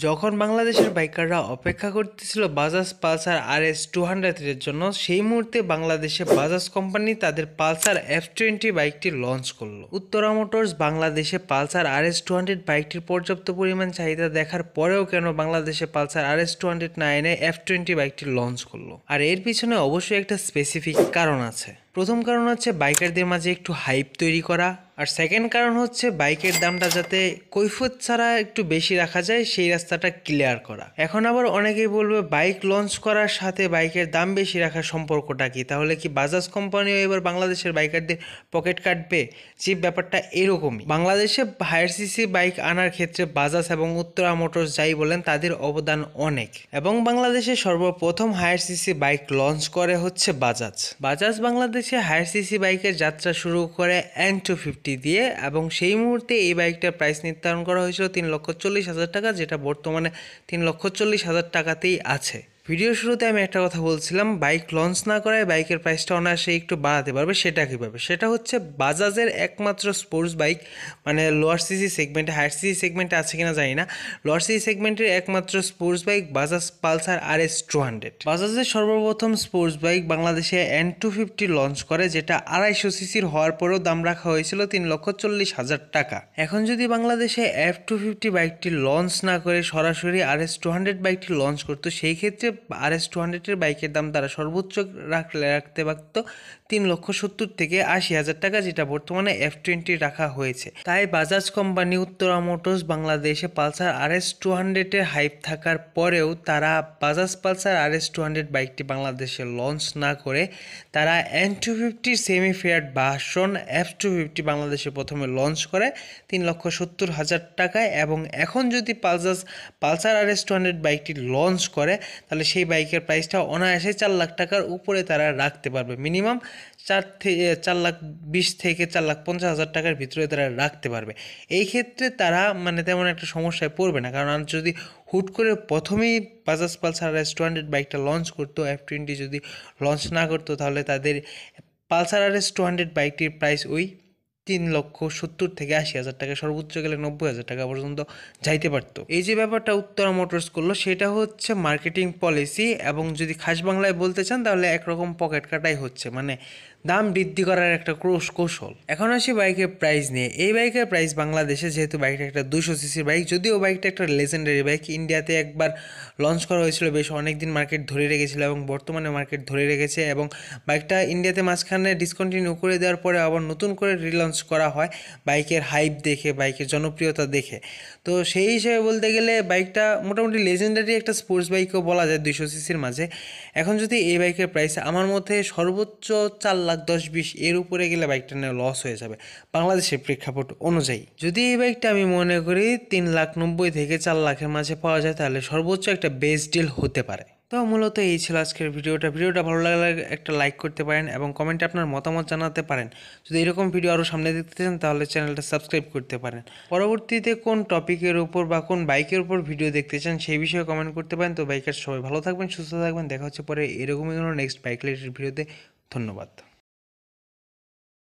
যখন বাংলাদেশের বাইকাররা অপেক্ষা করতেছিল বাজাজ পালসার RS 200 এর জন্য, সেই মুহূর্তে বাংলাদেশে বাজাজ কোম্পানি তাদের পালসার F20 বাইকটি লঞ্চ করলো। উত্তরা মোটরস বাংলাদেশে পালসার RS 200 বাইকটির পর্যাপ্ত পরিমাণ চাহিদা দেখার পরেও কেন বাংলাদেশে পালসার RS 200 না এনে F20 বাইকটি লঞ্চ করলো? আর এর পিছনে অবশ্যই একটা স্পেসিফিক কারণ আছে। প্রথম কারণ হচ্ছে বাইকারদের মাঝে একটু হাইপ তৈরি করা, আর সেকেন্ড কারণ হচ্ছে বাইকের দামটা যাতে কৈফিয়ত ছাড়া একটু বেশি রাখা যায় সেই রাস্তাটা ক্লিয়ার করা। এখন আবার অনেকেই বলবে বাইক লঞ্চ করার সাথে বাইকের দাম বেশি রাখার সম্পর্কটা কি? তাহলে কি বাজাজ কোম্পানিও এবার বাংলাদেশের বাইকারদের পকেট কাটবে? যে ব্যাপারটা এরকমই। বাংলাদেশে হায়ার সিসি বাইক আনার ক্ষেত্রে বাজাজ এবং উত্তরা মোটরস যাই বলেন তাদের অবদান অনেক, এবং বাংলাদেশে সর্বপ্রথম হায়ার সিসি বাইক লঞ্চ করে হচ্ছে বাজাজ বাংলাদেশে হায়ার সিসি বাইকের যাত্রা শুরু করে N250 দিয়ে, এবং সেই মুহূর্তে এই বাইকটার প্রাইস নির্ধারণ করা হয়েছিল 3,40,000 টাকা, যেটা বর্তমানে 3,40,000 টাকাতেই আছে। ভিডিও শুরুতে আমি একটা কথা বলছিলাম, বাইক লঞ্চ না করায় বাইকের প্রাইসটা অনায়াসে একটু বাড়াতে পারবে। সেটা কীভাবে? সেটা হচ্ছে বাজাজের একমাত্র স্পোর্টস বাইক, মানে লোয়ার সিসি সেগমেন্টে, হায়ার সিসি সেগমেন্টে আছে কিনা জানি না, লোয়ার সিসি সেগমেন্টের একমাত্র sports bike Bajaj Pulsar RS 200। বাজাজের সর্বপ্রথম স্পোর্টস বাইক বাংলাদেশে N250 লঞ্চ করে, যেটা 250 সিসির হওয়ার পরেও দাম রাখা হয়েছিল 3,40,000 টাকা। এখন যদি বাংলাদেশে F250 বাইকটি লঞ্চ না করে সরাসরি RS 200 বাইকটি লঞ্চ করতো, সেই ক্ষেত্রে RS 200 এর বাইকের দাম তারা সর্বোচ্চ রাখতে পারত 3,70,000 থেকে 80,000 টাকা, যেটা বর্তমানে F20 রাখা হয়েছে। তাই বাজাজ কোম্পানি উত্তরা মোটরস বাংলাদেশে পালসার RS 200 এর হাইপ থাকার পরেও তারা বাজাজ পালসার RS 200 বাইকটি বাংলাদেশে লঞ্চ না করে তারা N250 semi fair version F250 বাংলাদেশে প্রথমে লঞ্চ করে 3,70,000 টাকায়, এবং এখন যদি পালসার RS 200 বাইকটি লঞ্চ করে তাহলে সেই বাইকের প্রাইসটা অনায়াসে 4 লাখ টাকার উপরে তারা রাখতে পারবে। মিনিমাম 4,20,000 থেকে 4,50,000 টাকার ভিতরে তারা রাখতে পারবে। এই ক্ষেত্রে তারা তেমন একটা সমস্যায় পড়বে না, কারণ যদি হুট করে প্রথমেই বাজাজ পালসার RS 200 বাইকটা লঞ্চ করতো, F20 যদি লঞ্চ না করতো, তাহলে তাদের পালসার RS 200 বাইকটির প্রাইস ওই 3,70,000 থেকে 80,000 টাকা, সর্বোচ্চ গেলে 90,000 টাকা পর্যন্ত যাইতে পারতো। এই যে ব্যাপারটা উত্তরা মোটরস করলো, সেটা হচ্ছে মার্কেটিং পলিসি, এবং যদি খাস বাংলায় বলতে চান তাহলে একরকম পকেট কাটাই হচ্ছে, দাম বৃদ্ধি করার একটা কৌশল। এখন আসি বাইকের প্রাইস নিয়ে। এই বাইকের প্রাইস বাংলাদেশে, যেহেতু বাইকটা একটা 200 সিসির বাইক, যদিও বাইকটা একটা লেজেন্ডারি বাইক, ইন্ডিয়াতে একবার লঞ্চ করা হয়েছিল, বেশ অনেকদিন মার্কেট ধরে রেখেছিল এবং বর্তমানে মার্কেট ধরে রেখেছে, এবং বাইকটা ইন্ডিয়াতে মাঝখানে ডিসকন্টিনিউ করে দেওয়ার পরে আবার নতুন করে রিলঞ্চ করা হয় বাইকের হাইপ দেখে, বাইকের জনপ্রিয়তা দেখে। তো সেই হিসেবে বলতে গেলে বাইকটা মোটামুটি লেজেন্ডারি একটা স্পোর্টস বাইকও বলা যায় 200 সিসির মাঝে। এখন যদি এই বাইকের প্রাইস আমার মধ্যে সর্বোচ্চ 4,10,20 এর উপরে গেলে বাইকটা নিয়ে লস হয়ে যাবে বাংলাদেশের প্রেক্ষাপট অনুযায়ী। যদি এই বাইকটা আমি মনে করি 3,90,000 থেকে 4 লাখের মাঝে পাওয়া যায়, তাহলে সর্বোচ্চ একটা বেস্ট ডিল হতে পারে। তো মূলত এই ছিল আজকের ভিডিওটা ভালো লাগলে একটা লাইক করতে পারেন এবং কমেন্টে আপনার মতামত জানাতে পারেন। যদি এরকম ভিডিও আরও সামনে দেখতে চান তাহলে চ্যানেলটা সাবস্ক্রাইব করতে পারেন। পরবর্তীতে কোন টপিকের উপর বা কোন বাইকের উপর ভিডিও দেখতে চান সেই বিষয়ে কমেন্ট করতে পারেন। তো বাইকার সবাই ভালো থাকবেন, সুস্থ থাকবেন, দেখা হচ্ছে পরে এরকমই কোনো নেক্সট বাইক রিলেটেড ভিডিওতে। ধন্যবাদ।